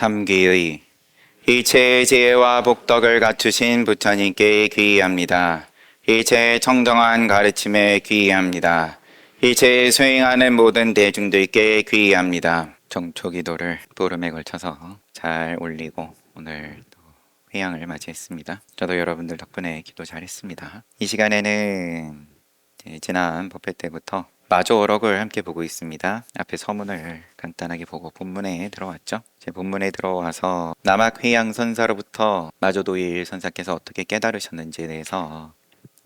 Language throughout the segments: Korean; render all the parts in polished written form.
삼귀의 일체의 지혜와 복덕을 갖추신 부처님께 귀의합니다. 일체의 청정한 가르침에 귀의합니다. 일체의 수행하는 모든 대중들께 귀의합니다. 정초기도를 보름에 걸쳐서 잘 올리고 오늘 또 회양을 맞이했습니다. 저도 여러분들 덕분에 기도 잘했습니다. 이 시간에는 지난 법회 때부터 마조어록을 함께 보고 있습니다. 앞에 서문을 간단하게 보고 본문에 들어왔죠. 제 본문에 들어와서 남학회양 선사로부터 마조도일 선사께서 어떻게 깨달으셨는지에 대해서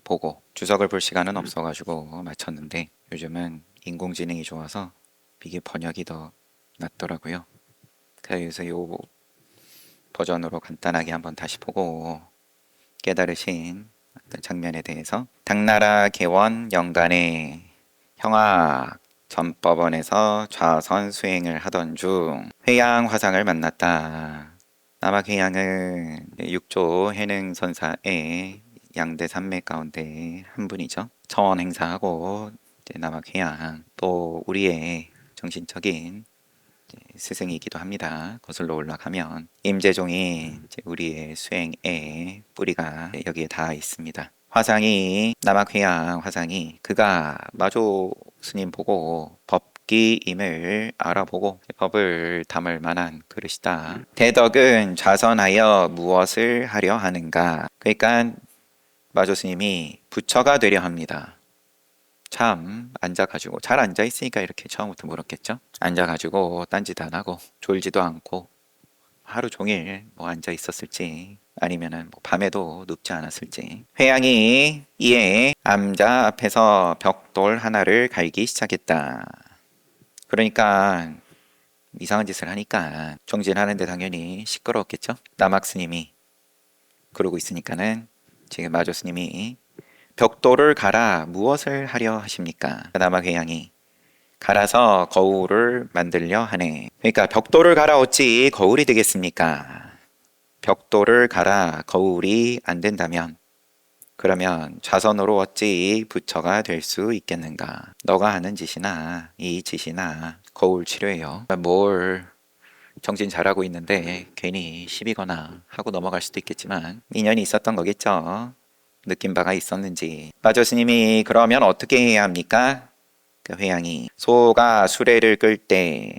보고 주석을 볼 시간은 없어가지고 마쳤는데 요즘은 인공지능이 좋아서 이게 번역이 더 낫더라고요. 그래서 이 버전으로 간단하게 한번 다시 보고 깨달으신 어떤 장면에 대해서 당나라 개원 영간에 형악 전법원에서 좌선 수행을 하던 중 회양 화상을 만났다. 남학회양은 육조 해능선사의 양대 산맥 가운데 한 분이죠. 처원 행사하고 남학회양 또 우리의 정신적인 스승이기도 합니다. 거슬러 올라가면 임재종이 우리의 수행의 뿌리가 여기에 다 있습니다. 화상이 남학회양 화상이 그가 마조 스님 보고 법기임을 알아보고 법을 담을 만한 그릇이다. 대덕은 좌선하여 무엇을 하려 하는가? 그러니까 마조 스님이 부처가 되려 합니다. 참 앉아가지고 잘 앉아있으니까 이렇게 처음부터 물었겠죠. 앉아가지고 딴짓 안 하고 졸지도 않고 하루 종일 앉아 있었을지 아니면은 밤에도 눕지 않았을지. 회양이 이에 암자 앞에서 벽돌 하나를 갈기 시작했다. 그러니까 이상한 짓을 하니까 정진하는데 당연히 시끄러웠겠죠. 남학 스님이 그러고 있으니까는 지금 마조 스님이 벽돌을 갈아 무엇을 하려 하십니까? 남학회양이 갈아서 거울을 만들려 하네. 그러니까 벽돌을 갈아 어찌 거울이 되겠습니까? 벽돌을 갈아 거울이 안 된다면 그러면 좌선으로 어찌 부처가 될 수 있겠는가? 너가 하는 짓이나 이 짓이나 거울 치료예요. 뭘 정신 잘하고 있는데 괜히 시비거나 하고 넘어갈 수도 있겠지만 인연이 있었던 거겠죠. 느낀 바가 있었는지. 마조 스님이 그러면 어떻게 해야 합니까? 그 회양이 소가 수레를 끌 때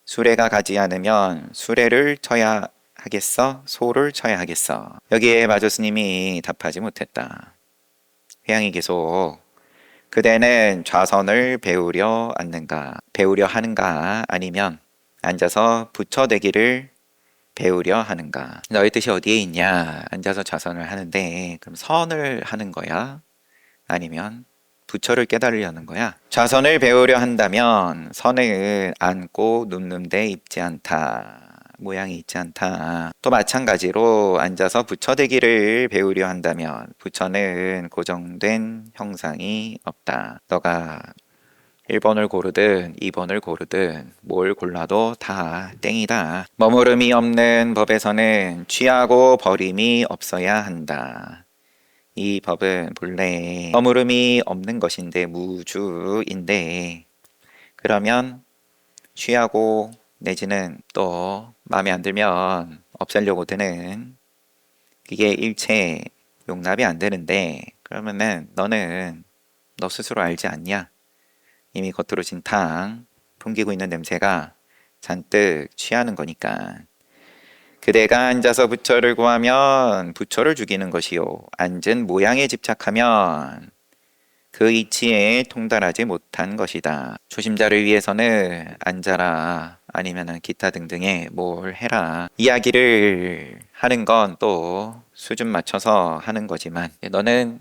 수레가 가지 않으면 수레를 쳐야 하겠어? 소를 쳐야 하겠어? 여기에 마조 스님이 답하지 못했다. 회양이 계속 그대는 좌선을 배우려 앉는가? 배우려 하는가? 아니면 앉아서 부처 되기를 배우려 하는가? 너의 뜻이 어디에 있냐? 앉아서 좌선을 하는데 그럼 선을 하는 거야? 아니면 부처를 깨달으려는 거야? 좌선을 배우려 한다면 선을 앉고 눕는 데 있지 않다. 모양이 있지 않다. 또 마찬가지로 앉아서 부처 되기를 배우려 한다면 부처는 고정된 형상이 없다. 너가 1번을 고르든 2번을 고르든 뭘 골라도 다 땡이다. 머무름이 없는 법에서는 취하고 버림이 없어야 한다. 이 법은 본래 머무름이 없는 것인데 무주인데 그러면 취하고 내지는 또 마음에 안 들면 없애려고 드는 그게 일체 용납이 안 되는데 그러면은 너는 너 스스로 알지 않냐? 이미 겉으로 진탕 풍기고 있는 냄새가 잔뜩 취하는 거니까 그대가 앉아서 부처를 구하면 부처를 죽이는 것이요 앉은 모양에 집착하면 그 이치에 통달하지 못한 것이다. 초심자를 위해서는 앉아라 아니면 기타 등등의 뭘 해라 이야기를 하는 건 또 수준 맞춰서 하는 거지만 너는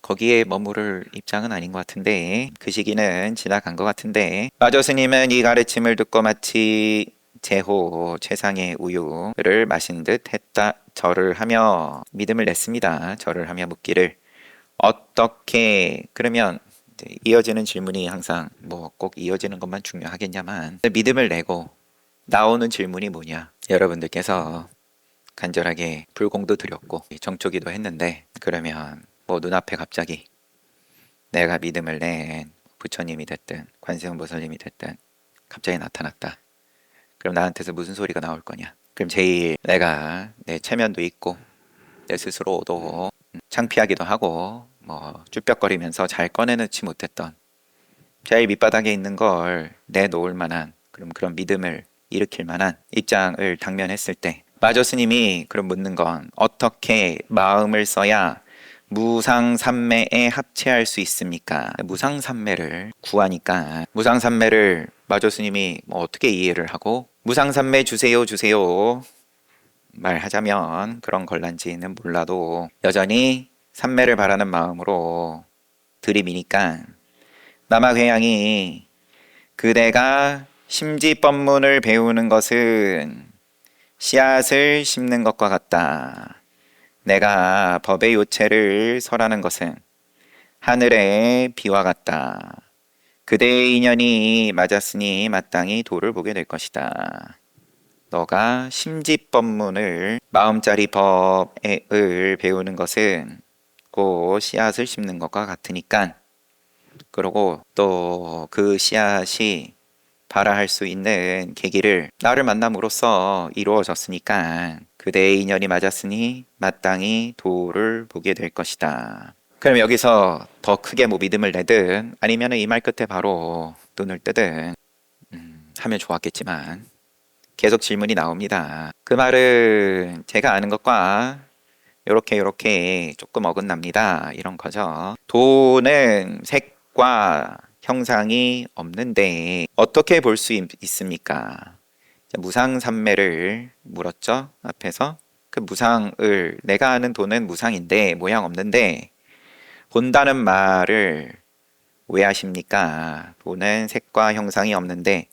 거기에 머무를 입장은 아닌 것 같은데 그 시기는 지나간 것 같은데 마조 스님은 이 가르침을 듣고 마치 제호 최상의 우유를 마신 듯 했다. 절을 하며 믿음을 냈습니다. 절을 하며 묻기를 어떻게 그러면 이어지는 질문이 항상 뭐 꼭 이어지는 것만 중요하겠냐만 믿음을 내고 나오는 질문이 뭐냐? 여러분들께서 간절하게 불공도 드렸고 정초기도 했는데 그러면 뭐 눈앞에 갑자기 내가 믿음을 낸 부처님이 됐든 관세음보살님이 됐든 갑자기 나타났다. 그럼 나한테서 무슨 소리가 나올 거냐? 그럼 제일 내가 내 체면도 있고 내 스스로도 창피하기도 하고 뭐 쭈뼛거리면서 잘 꺼내놓지 못했던 제일 밑바닥에 있는 걸 내놓을 만한 그런 믿음을 일으킬 만한 입장을 당면했을 때 마조 스님이 그럼 묻는 건 어떻게 마음을 써야 무상삼매에 합체할 수 있습니까? 무상삼매를 구하니까 무상삼매를 마조 스님이 뭐 어떻게 이해를 하고 무상삼매 주세요 주세요 말하자면 그런 걸란지는 몰라도 여전히 삼매를 바라는 마음으로 들이미니까 남학회양이 그대가 심지법문을 배우는 것은 씨앗을 심는 것과 같다. 내가 법의 요체를 설하는 것은 하늘의 비와 같다. 그대의 인연이 맞았으니 마땅히 도를 보게 될 것이다. 너가 심지법문을 마음짜리 법을 배우는 것은 곧 씨앗을 심는 것과 같으니까 그러고 또 그 씨앗이 발화할 수 있는 계기를 나를 만남으로써 이루어졌으니까 그대의 인연이 맞았으니 마땅히 도를 보게 될 것이다. 그럼 여기서 더 크게 뭐 믿음을 내든 아니면 이 말 끝에 바로 눈을 뜨든 하면 좋았겠지만 계속 질문이 나옵니다. 그 말은 제가 아는 것과 요렇게 조금 어긋납니다. 이런 거죠. 도는 색과 형상이 없는데 어떻게 볼 수 있습니까? 무상삼매를 물었죠. 앞에서 그 무상을 내가 아는 도는 무상인데 모양 없는데 본다는 말을 왜 하십니까? 도는 색과 형상이 없는데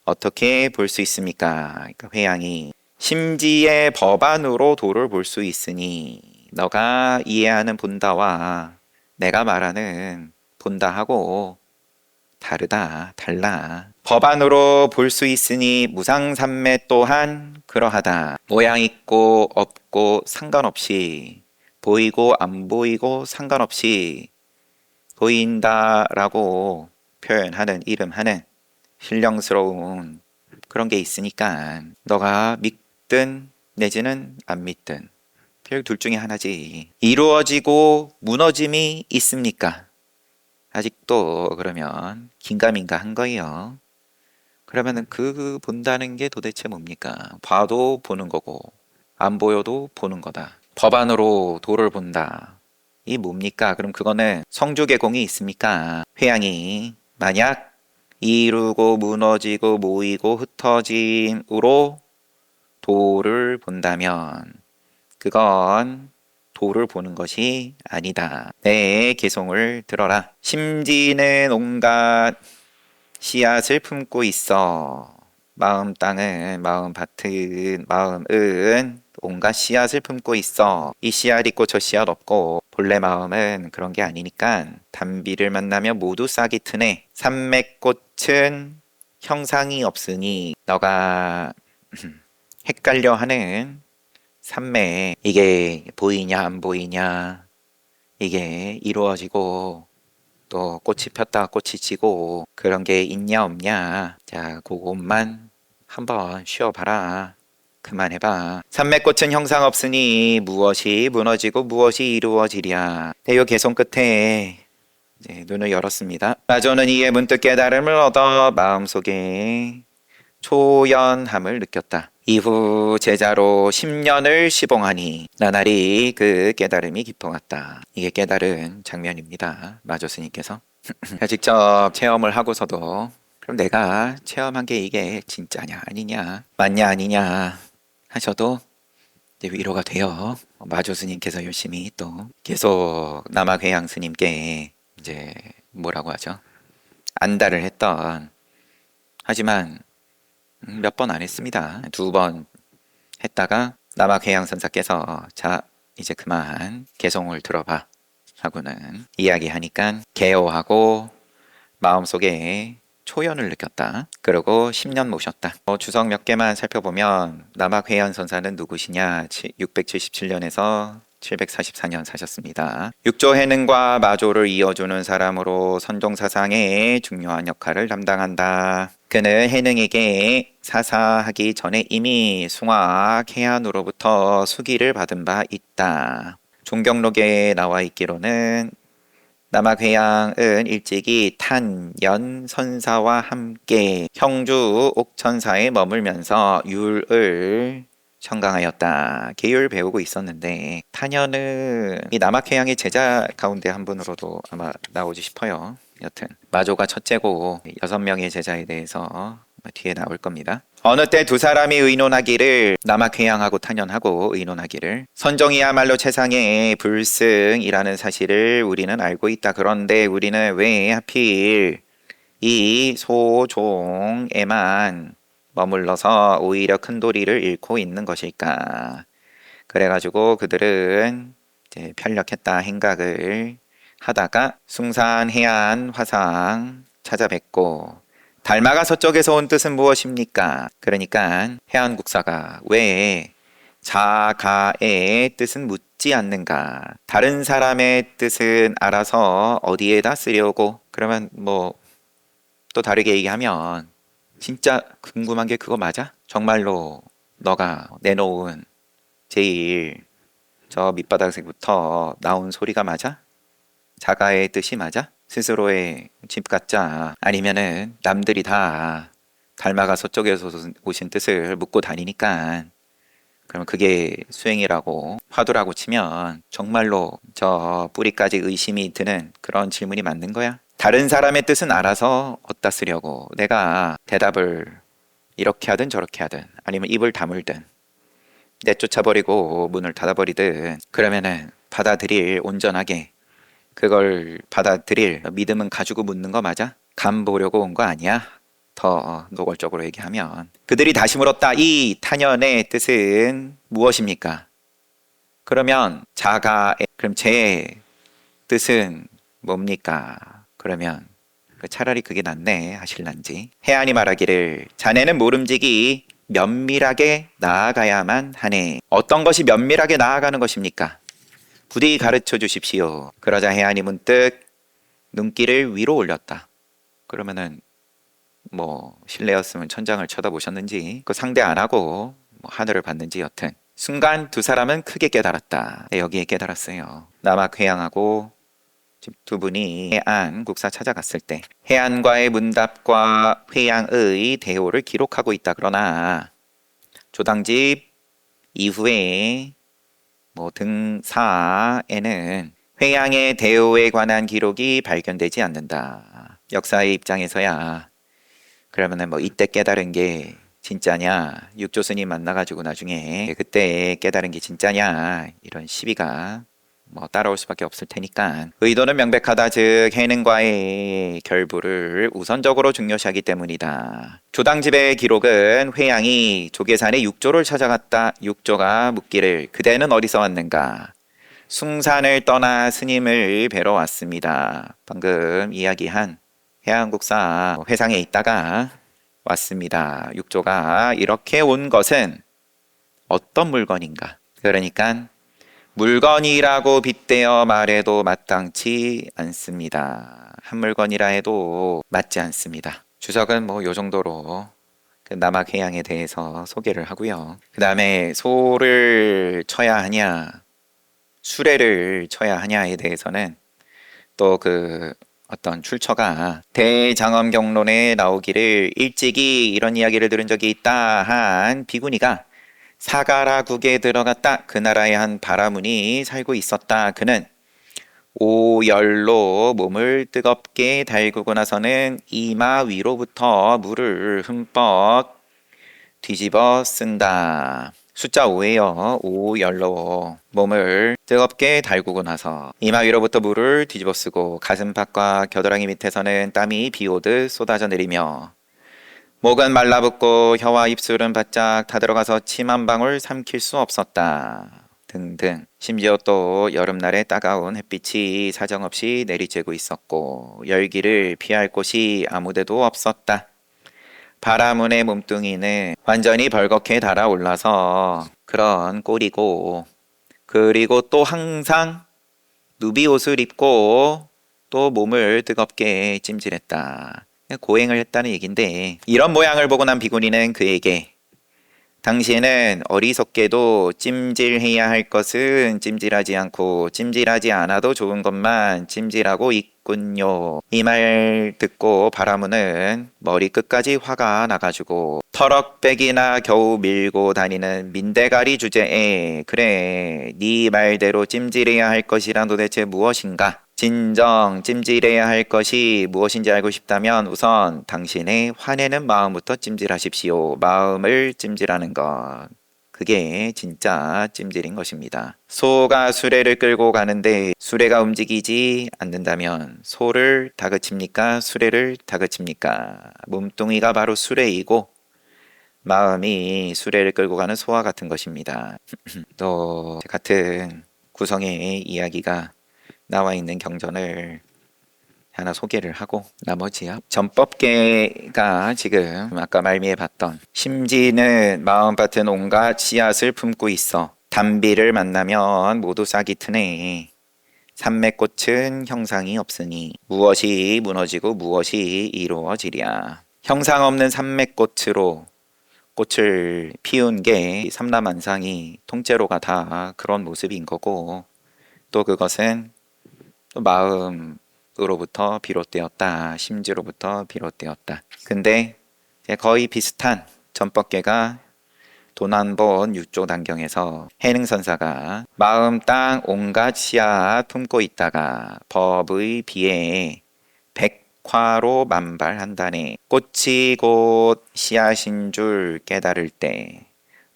어떻게 볼 수 있습니까? 그러니까 회양이 심지의 법안으로 도를 볼 수 있으니 너가 이해하는 본다와 내가 말하는 본다하고 달라. 법안으로 볼 수 있으니 무상삼매 또한 그러하다. 모양 있고 없고 상관없이 보이고 안 보이고 상관없이 보인다라고 표현하는 이름하는 신령스러운 그런 게 있으니까 너가 믿든 내지는 안 믿든 결국 둘 중에 하나지. 이루어지고 무너짐이 있습니까? 아직도 그러면 긴가민가 한 거예요. 그러면은 그 본다는 게 도대체 뭡니까? 봐도 보는 거고 안 보여도 보는 거다. 법안으로 도를 본다. 이 뭡니까? 그럼 그거는 성주개공이 있습니까? 회양이 만약 이루고 무너지고 모이고 흩어짐으로 도를 본다면 그건 도를 보는 것이 아니다. 내 개송을 들어라. 심지는 온갖 씨앗을 품고 있어. 마음 땅은 마음은 온갖 씨앗을 품고 있어. 이 씨앗 있고 저 씨앗 없고 본래 마음은 그런 게 아니니까 단비를 만나면 모두 싹이 트네. 산맥꽃은 형상이 없으니 너가 헷갈려 하는 산매 이게 보이냐 안 보이냐 이게 이루어지고 또 꽃이 폈다 꽃이 지고 그런 게 있냐 없냐 자 그것만 한번 쉬어봐라. 그만해봐. 산맥꽃은 형상 없으니 무엇이 무너지고 무엇이 이루어지랴. 대요 개송 끝에 이제 눈을 열었습니다. 마조는 이에 문득 깨달음을 얻어 마음속에 초연함을 느꼈다. 이후 제자로 10년을 시봉하니 나날이 그 깨달음이 깊어갔다. 이게 깨달은 장면입니다. 마조 스님께서 직접 체험을 하고서도 그럼 내가 체험한 게 이게 진짜냐 아니냐 맞냐 아니냐 하셔도 이제 위로가 돼요. 마조 스님께서 열심히 또 계속 남학회양 스님께 이제 뭐라고 하죠? 안달을 했던 하지만 몇 번 안 했습니다. 2번 했다가 남학회양선사께서 자 이제 그만 개송을 들어봐 하고는 이야기하니까 개호하고 마음속에 초연을 느꼈다. 그리고 10년 모셨다. 주석 몇 개만 살펴보면 남학회양선사는 누구시냐? 677년에서 744년 사셨습니다. 육조 해능과 마조를 이어주는 사람으로 선종사상에 중요한 역할을 담당한다. 그는 해능에게 사사하기 전에 이미 숭악 해안으로부터 수기를 받은 바 있다. 종경록에 나와 있기로는 남악회양은 일찍이 탄연 선사와 함께 형주 옥천사에 머물면서 율을 청강하였다. 계율 배우고 있었는데 탄연은 이 남악회양의 제자 가운데 한 분으로도 아마 나오지 싶어요. 여튼 마조가 첫째고 6명의 제자에 대해서 뒤에 나올 겁니다. 어느 때 두 사람이 의논하기를 남악회양하고 탄연하고 의논하기를 선종이야말로 최상의 불승이라는 사실을 우리는 알고 있다. 그런데 우리는 왜 하필 이 소종에만 머물러서 오히려 큰 도리를 잃고 있는 것일까? 그래가지고 그들은 이제 편력했다 행각을 하다가 숭산 해안 화상 찾아뵙고 달마가 서쪽에서 온 뜻은 무엇입니까? 그러니까 해안국사가 왜 자가의 뜻은 묻지 않는가? 다른 사람의 뜻은 알아서 어디에다 쓰려고? 그러면 뭐 또 다르게 얘기하면 진짜 궁금한 게 그거 맞아? 정말로 너가 내놓은 제일 저 밑바닥에서부터 나온 소리가 맞아? 자가의 뜻이 맞아? 스스로의 집 같자? 아니면은 남들이 다 달마가 서쪽에서 오신 뜻을 묻고 다니니까 그러면 그게 수행이라고 화두라고 치면 정말로 저 뿌리까지 의심이 드는 그런 질문이 맞는 거야? 다른 사람의 뜻은 알아서 어디다 쓰려고 내가 대답을 이렇게 하든 저렇게 하든 아니면 입을 다물든 내쫓아버리고 문을 닫아버리든 그러면은 받아들일 온전하게 그걸 받아들일 믿음은 가지고 묻는 거 맞아? 간 보려고 온 거 아니야? 더 노골적으로 얘기하면 그들이 다시 물었다. 이 탄연의 뜻은 무엇입니까? 그러면 그럼 제 뜻은 뭡니까? 그러면 차라리 그게 낫네 하실란지 해안이 말하기를 자네는 모름지기 면밀하게 나아가야만 하네. 어떤 것이 면밀하게 나아가는 것입니까? 부디 가르쳐 주십시오. 그러자 해안이 문득 눈길을 위로 올렸다. 그러면은 뭐 실례였으면 천장을 쳐다보셨는지 그 상대 안 하고 뭐 하늘을 봤는지 여튼 순간 두 사람은 크게 깨달았다. 여기에 깨달았어요. 남악회양하고 두 분이 해안 국사 찾아갔을 때 해안과의 문답과 회양의 대호를 기록하고 있다. 그러나 조당집 이후에 뭐 등사에는 회양의 대호에 관한 기록이 발견되지 않는다. 역사의 입장에서야 그러면은 뭐 이때 깨달은 게 진짜냐, 육조 스님 만나가지고 나중에 그때 깨달은 게 진짜냐 이런 시비가 뭐 따라올 수밖에 없을 테니까 의도는 명백하다. 즉 해능과의 결부를 우선적으로 중요시하기 때문이다. 조당집의 기록은 회양이 조계산의 육조를 찾아갔다. 육조가 묻기를 그대는 어디서 왔는가? 숭산을 떠나 스님을 뵈러 왔습니다. 방금 이야기한 해안국사 회상에 있다가 왔습니다. 육조가 이렇게 온 것은 어떤 물건인가? 그러니까 물건이라고 빗대어 말해도 마땅치 않습니다. 한 물건이라 해도 맞지 않습니다. 주석은 뭐 요 정도로 그 남악해양에 대해서 소개를 하고요. 그 다음에 소를 쳐야 하냐, 수레를 쳐야 하냐에 대해서는 또 그 어떤 출처가 대장엄경론에 나오기를 일찍이 이런 이야기를 들은 적이 있다 한 비구니가 사가라국에 들어갔다. 그 나라에 한 바라문이 살고 있었다. 그는 오열로 몸을 뜨겁게 달구고 나서는 이마 위로부터 물을 흠뻑 뒤집어 쓴다. 숫자 5예요. 오열로 몸을 뜨겁게 달구고 나서 이마 위로부터 물을 뒤집어 쓰고 가슴팍과 겨드랑이 밑에서는 땀이 비오듯 쏟아져 내리며 목은 말라붙고 혀와 입술은 바짝 타들어가서 침 한 방울 삼킬 수 없었다. 등등. 심지어 또 여름날에 따가운 햇빛이 사정없이 내리쬐고 있었고 열기를 피할 곳이 아무데도 없었다. 바라문의 몸뚱이는 완전히 벌겋게 달아올라서 그런 꼴이고 그리고 또 항상 누비 옷을 입고 또 몸을 뜨겁게 찜질했다. 고행을 했다는 얘긴데, 이런 모양을 보고 난 비구니는 그에게 당신은 어리석게도 찜질해야 할 것은 찜질하지 않고 찜질하지 않아도 좋은 것만 찜질하고 있군요. 이 말 듣고 바라무는 머리 끝까지 화가 나가지고 터럭백이나 겨우 밀고 다니는 민대가리 주제에 그래 네 말대로 찜질해야 할 것이란 도대체 무엇인가? 진정 찜질해야 할 것이 무엇인지 알고 싶다면 우선 당신의 화내는 마음부터 찜질하십시오. 마음을 찜질하는 것. 그게 진짜 찜질인 것입니다. 소가 수레를 끌고 가는데 수레가 움직이지 않는다면 소를 다그칩니까? 수레를 다그칩니까? 몸뚱이가 바로 수레이고 마음이 수레를 끌고 가는 소와 같은 것입니다. 또 같은 구성의 이야기가 나와 있는 경전을 하나 소개를 하고 나머지야 전법계가 지금 아까 말미에 봤던 심지는 마음밭은 온갖 씨앗을 품고 있어 단비를 만나면 모두 싹이 트네 산매꽃은 형상이 없으니 무엇이 무너지고 무엇이 이루어지랴 형상 없는 산매꽃으로 꽃을 피운 게 삼라만상이 통째로가 다 그런 모습인 거고 또 그것은 또 마음으로부터 비롯되었다. 심지로부터 비롯되었다. 근데 거의 비슷한 전법계가 도난본 6조 단경에서 해능선사가 마음 땅 온갖 씨앗 품고 있다가 법의 비에 백화로 만발한다네. 꽃이 곧 씨앗인 줄 깨달을 때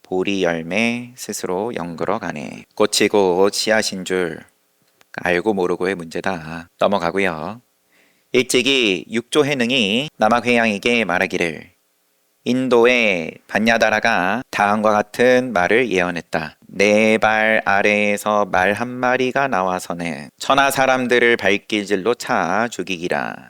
보리 열매 스스로 연그러가네. 꽃이 곧 씨앗인 줄 알고 모르고의 문제다. 넘어가고요. 일찍이 육조 해능이 남학회양에게 말하기를 인도의 반야다라가 다음과 같은 말을 예언했다. 내 발 아래에서 말 한 마리가 나와서는 천하 사람들을 발길질로 차 죽이리라.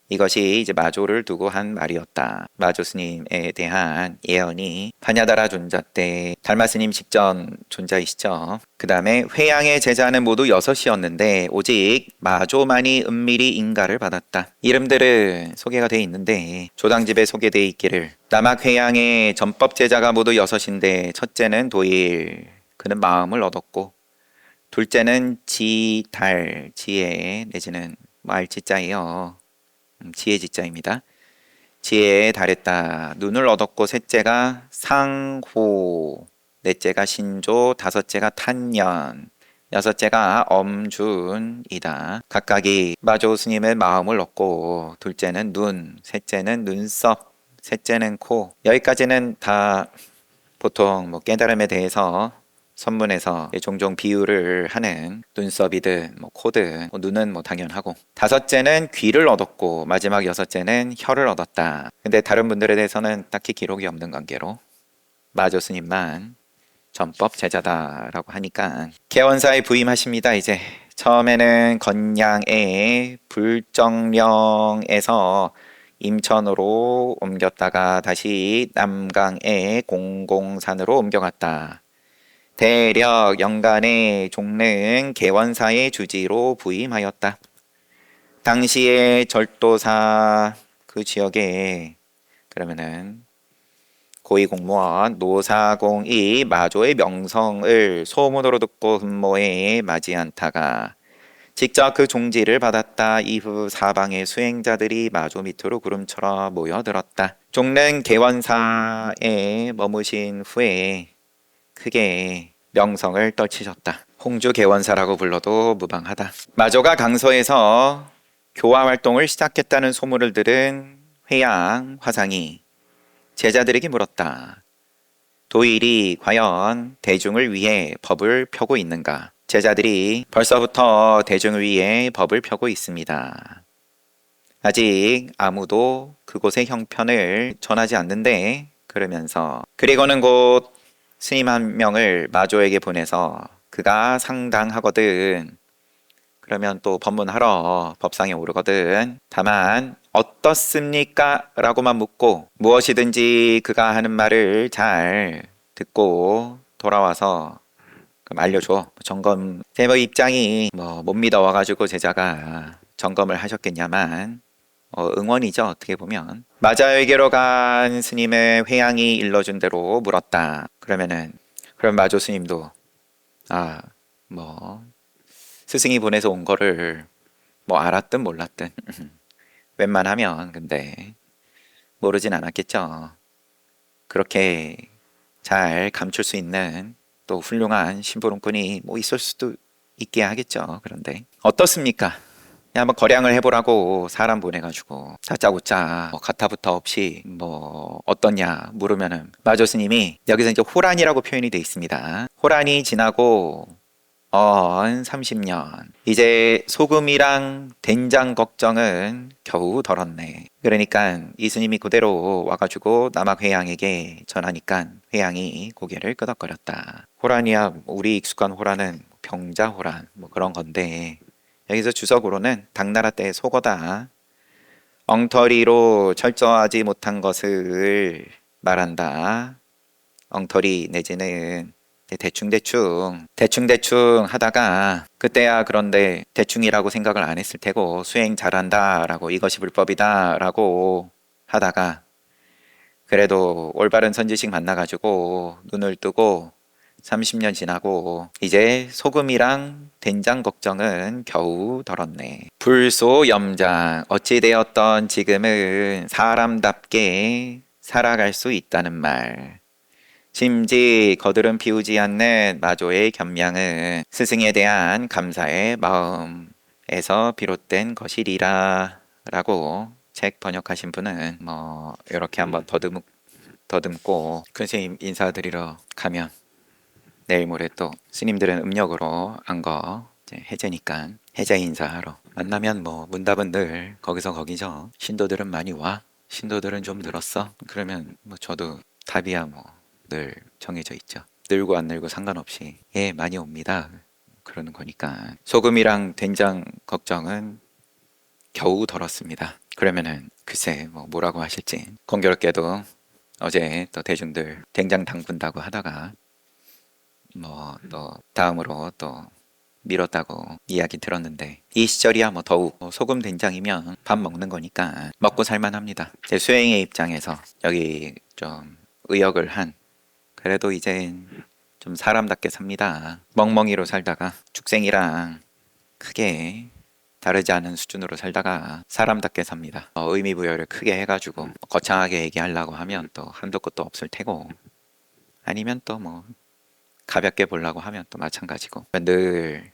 이것이 이제 마조를 두고 한 말이었다. 마조 스님에 대한 예언이 반야다라 존자 때 달마 스님 직전 존자이시죠. 그 다음에 회양의 제자는 모두 6이었는데 오직 마조만이 은밀히 인가를 받았다. 이름들은 소개가 되어 있는데 조당집에 소개되어 있기를 남학회양의 전법 제자가 모두 6인데 첫째는 도일 그는 마음을 얻었고 둘째는 지달 지혜 내지는 알지자예요. 지혜지자입니다. 지혜에 달했다. 눈을 얻었고 셋째가 상호, 넷째가 신조, 다섯째가 탄년, 여섯째가 엄준이다. 각각이 마조 스님의 마음을 얻고 둘째는 눈, 셋째는 눈썹, 셋째는 코. 여기까지는 다 보통 깨달음에 대해서 선문에서 종종 비유를 하는 눈썹이든 코든 눈은 당연하고 다섯째는 귀를 얻었고 마지막 여섯째는 혀를 얻었다. 근데 다른 분들에 대해서는 딱히 기록이 없는 관계로 마조 스님만 전법 제자다라고 하니까 개원사에 부임하십니다. 이제 처음에는 건양의 불정령에서 임천으로 옮겼다가 다시 남강의 공공산으로 옮겨갔다. 대력 연간의 종릉 개원사의 주지로 부임하였다. 당시의 절도사 그 지역에 그러면은 고위공무원 노사공이 마조의 명성을 소문으로 듣고 흠모해 맞이한타가 직접 그 종지를 받았다. 이후 사방의 수행자들이 마조 밑으로 구름처럼 모여들었다. 종릉 개원사에 머무신 후에 크게 명성을 떨치셨다. 홍주 개원사라고 불러도 무방하다. 마조가 강서에서 교화 활동을 시작했다는 소문을 들은 회양 화상이 제자들에게 물었다. 도일이 과연 대중을 위해 법을 펴고 있는가? 제자들이 벌써부터 대중을 위해 법을 펴고 있습니다. 아직 아무도 그곳의 형편을 전하지 않는데 그러면서 그리고는 곧 스님 한 명을 마조에게 보내서 그가 상당하거든. 그러면 또 법문하러 법상에 오르거든. 다만 어떻습니까? 라고만 묻고 무엇이든지 그가 하는 말을 잘 듣고 돌아와서 그럼 알려줘. 점검. 제 입장이 못 믿어와가지고 제자가 점검을 하셨겠냐만 응원이죠. 어떻게 보면 마자에게로 간 스님의 회양이 일러준 대로 물었다. 그럼 마조 스님도 뭐 스승이 보내서 온 거를 뭐 알았든 몰랐든 웬만하면 근데 모르진 않았겠죠. 그렇게 잘 감출 수 있는 또 훌륭한 심부름꾼이 뭐 있을 수도 있게 하겠죠. 그런데 어떻습니까? 그냥 한번 거량을 해보라고 사람 보내가지고 다짜고짜 뭐 가타부터 없이 뭐 어떻냐 물으면은 마조 스님이 여기서 이제 호란이라고 표현이 돼 있습니다. 호란이 지나고 30년 이제 소금이랑 된장 걱정은 겨우 덜었네. 그러니까 이 스님이 그대로 와가지고 남학회양에게 전하니까 회양이 고개를 끄덕거렸다. 호란이야 우리 익숙한 호란은 병자호란 뭐 그런 건데 여기서 주석으로는 당나라 때의 속어다. 엉터리로 철저하지 못한 것을 말한다. 엉터리 내지는 대충 하다가 그때야 그런데 대충이라고 생각을 안 했을 테고 수행 잘한다 라고 이것이 불법이다 라고 하다가 그래도 올바른 선지식 만나가지고 눈을 뜨고 30년 지나고 이제 소금이랑 된장 걱정은 겨우 덜었네. 불소염장 어찌되었던 지금은 사람답게 살아갈 수 있다는 말. 심지 거드름 피우지 않는 마조의 겸양은 스승에 대한 감사의 마음에서 비롯된 것이리라 라고 책 번역하신 분은 뭐 이렇게 한번 더듬고 큰 스님 인사드리러 가면 내일 모레 또 스님들은 음력으로 안거 해제니까 해제 인사하러 만나면 뭐 문답은 늘 거기서 거기죠. 신도들은 많이 와? 신도들은 좀 늘었어? 그러면 뭐 저도 답이야 뭐 늘 정해져 있죠. 늘고 안 늘고 상관없이 예 많이 옵니다. 그러는 거니까 소금이랑 된장 걱정은 겨우 덜었습니다. 그러면은 글쎄 뭐 뭐라고 하실지 공교롭게도 어제 또 대중들 된장 담근다고 하다가 뭐 또 다음으로 또 미뤘다고 이야기 들었는데 이 시절이야 뭐 더욱 소금 된장이면 밥 먹는 거니까 먹고 살만합니다. 제 수행의 입장에서 여기 좀 의역을 한 그래도 이제 좀 사람답게 삽니다. 멍멍이로 살다가 죽생이랑 크게 다르지 않은 수준으로 살다가 사람답게 삽니다. 의미 부여를 크게 해가지고 거창하게 얘기하려고 하면 또 한도 끝도 없을 테고 아니면 또 뭐 가볍게 보려고 하면 또 마찬가지고 늘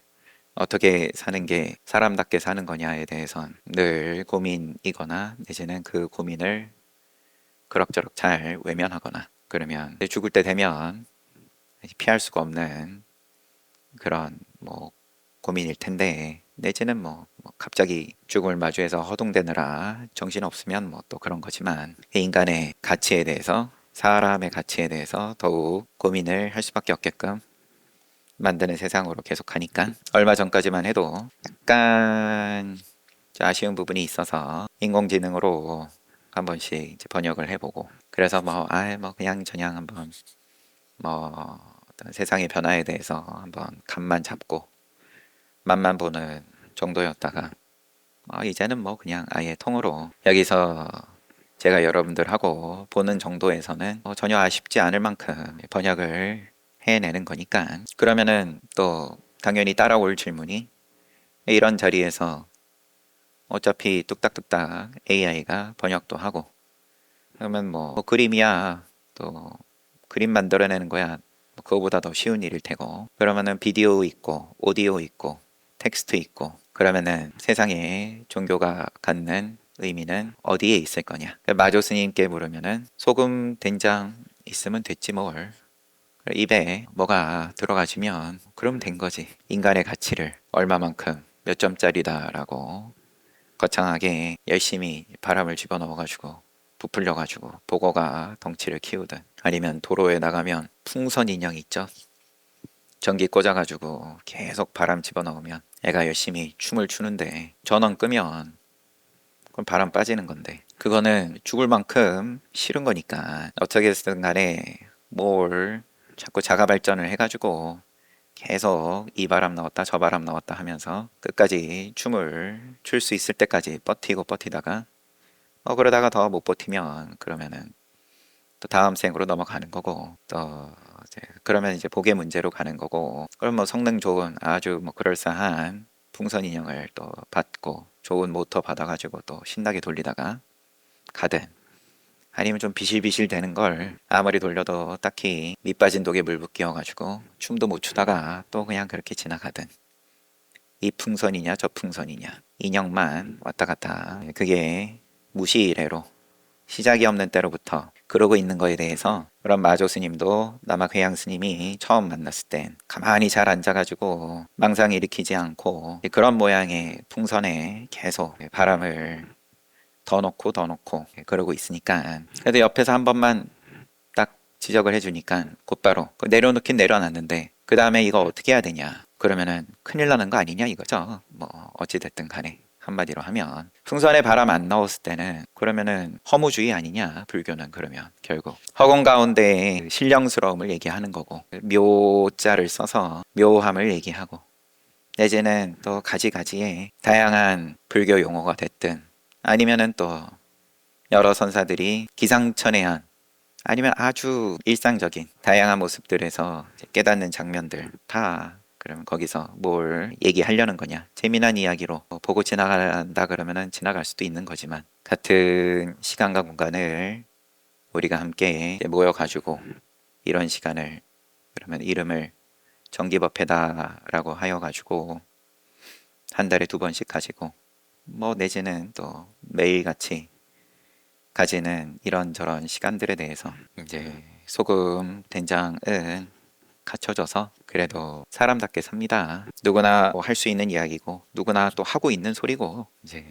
어떻게 사는 게 사람답게 사는 거냐에 대해선 늘 고민이거나 내지는 그 고민을 그럭저럭 잘 외면하거나 그러면 죽을 때 되면 피할 수가 없는 그런 뭐 고민일 텐데 내지는 뭐 갑자기 죽음을 마주해서 허둥대느라 정신 없으면 뭐 또 그런 거지만 인간의 가치에 대해서 사람의 가치에 대해서 더욱 고민을 할 수밖에 없게끔 만드는 세상으로 계속 가니까 얼마 전까지만 해도 약간 아쉬운 부분이 있어서 인공지능으로 한 번씩 이제 번역을 해보고 그래서 뭐 그냥 저냥 한번 뭐 어떤 세상의 변화에 대해서 한번 감만 잡고 맛만 보는 정도였다가 이제는 뭐 그냥 아예 통으로 여기서 제가 여러분들하고 보는 정도에서는 전혀 아쉽지 않을 만큼 번역을 해내는 거니까 그러면은 또 당연히 따라올 질문이 이런 자리에서 어차피 뚝딱뚝딱 AI가 번역도 하고 그러면 뭐 그림이야 또 그림 만들어내는 거야 뭐 그거보다 더 쉬운 일일 테고 그러면은 비디오 있고 오디오 있고 텍스트 있고 그러면은 세상에 종교가 갖는 의미는 어디에 있을 거냐 마조 스님께 물으면은 소금 된장 있으면 됐지 뭘 입에 뭐가 들어가지면 그럼 된 거지 인간의 가치를 얼마만큼 몇 점짜리다라고 거창하게 열심히 바람을 집어넣어가지고 부풀려가지고 보고가 덩치를 키우든 아니면 도로에 나가면 풍선 인형 있죠 전기 꽂아가지고 계속 바람 집어넣으면 애가 열심히 춤을 추는데 전원 끄면 그럼 바람 빠지는 건데 그거는 죽을 만큼 싫은 거니까 어떻게든 간에 뭘 자꾸 자가 발전을 해가지고 계속 이 바람 넣었다 저 바람 넣었다 하면서 끝까지 춤을 출 수 있을 때까지 버티다가 그러다가 더 못 버티면 그러면은 또 다음 생으로 넘어가는 거고 또 이제 그러면 이제 복의 문제로 가는 거고 그럼 뭐 성능 좋은 아주 뭐 그럴싸한 풍선 인형을 또 받고 좋은 모터 받아가지고 또 신나게 돌리다가 가든 아니면 좀 비실비실 되는 걸 아무리 돌려도 딱히 밑 빠진 독에 물 붓기여가지고 춤도 못 추다가 또 그냥 그렇게 지나가든 이 풍선이냐 저 풍선이냐 인형만 왔다 갔다 그게 무시이래로 시작이 없는 때로부터 그러고 있는 거에 대해서 그런 마조 스님도 남학회양 스님이 처음 만났을 땐 가만히 잘 앉아가지고 망상 일으키지 않고 그런 모양의 풍선에 계속 바람을 더 넣고 그러고 있으니까 그래도 옆에서 한 번만 딱 지적을 해주니까 곧바로 내려놓긴 내려놨는데 그 다음에 이거 어떻게 해야 되냐 그러면은 큰일 나는 거 아니냐 이거죠. 뭐 어찌됐든 간에 한마디로 하면 풍선에 바람 안 넣었을 때는 그러면은 허무주의 아니냐 불교는 그러면 결국 허공 가운데 신령스러움을 얘기하는 거고 묘자를 써서 묘함을 얘기하고 내지는 또 가지가지의 다양한 불교 용어가 됐든 아니면은 또 여러 선사들이 기상천외한 아니면 아주 일상적인 다양한 모습들에서 이제 깨닫는 장면들 다 그러면 거기서 뭘 얘기하려는 거냐 재미난 이야기로 보고 지나간다 그러면은 지나갈 수도 있는 거지만 같은 시간과 공간을 우리가 함께 모여가지고 이런 시간을 그러면 이름을 정기법회다라고 하여가지고 한 달에 2번씩 가지고 뭐 내지는 또 매일같이 가지는 이런저런 시간들에 대해서 이제 소금 된장은 갖춰져서 그래도 사람답게 삽니다. 누구나 할 수 있는 이야기고 누구나 또 하고 있는 소리고 이제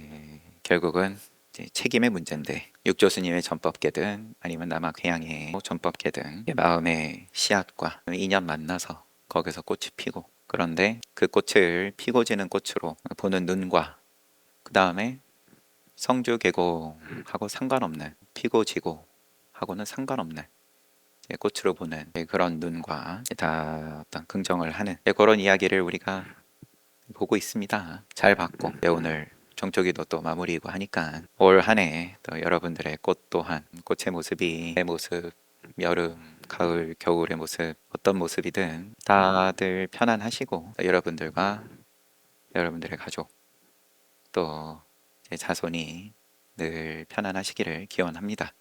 결국은 이제 책임의 문제인데 육조스님의 전법계든 아니면 남학회양의 전법계든 마음의 씨앗과 인연 만나서 거기서 꽃이 피고 그런데 그 꽃을 피고 지는 꽃으로 보는 눈과 그 다음에 성주 계곡하고 상관없는 피고 지고 하고는 상관없는 꽃으로 보는 그런 눈과 다 어떤 긍정을 하는 그런 이야기를 우리가 보고 있습니다. 잘 봤고 오늘 정초기도 또 마무리이고 하니까 올 한 해 또 여러분들의 꽃 또한 꽃의 모습이 내 모습 여름 가을 겨울의 모습 어떤 모습이든 다들 편안하시고 여러분들과 여러분들의 가족 또 제 자손이 늘 편안하시기를 기원합니다.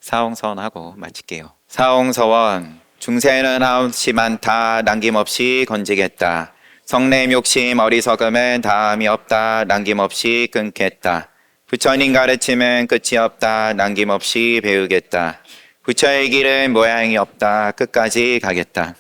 사홍서원하고 마칠게요. 사홍서원 중세는 하옵지만 다 남김없이 건지겠다. 성냄 욕심 어리석음은 다함이 없다. 남김없이 끊겠다. 부처님 가르침은 끝이 없다. 남김없이 배우겠다. 부처의 길은 모양이 없다. 끝까지 가겠다.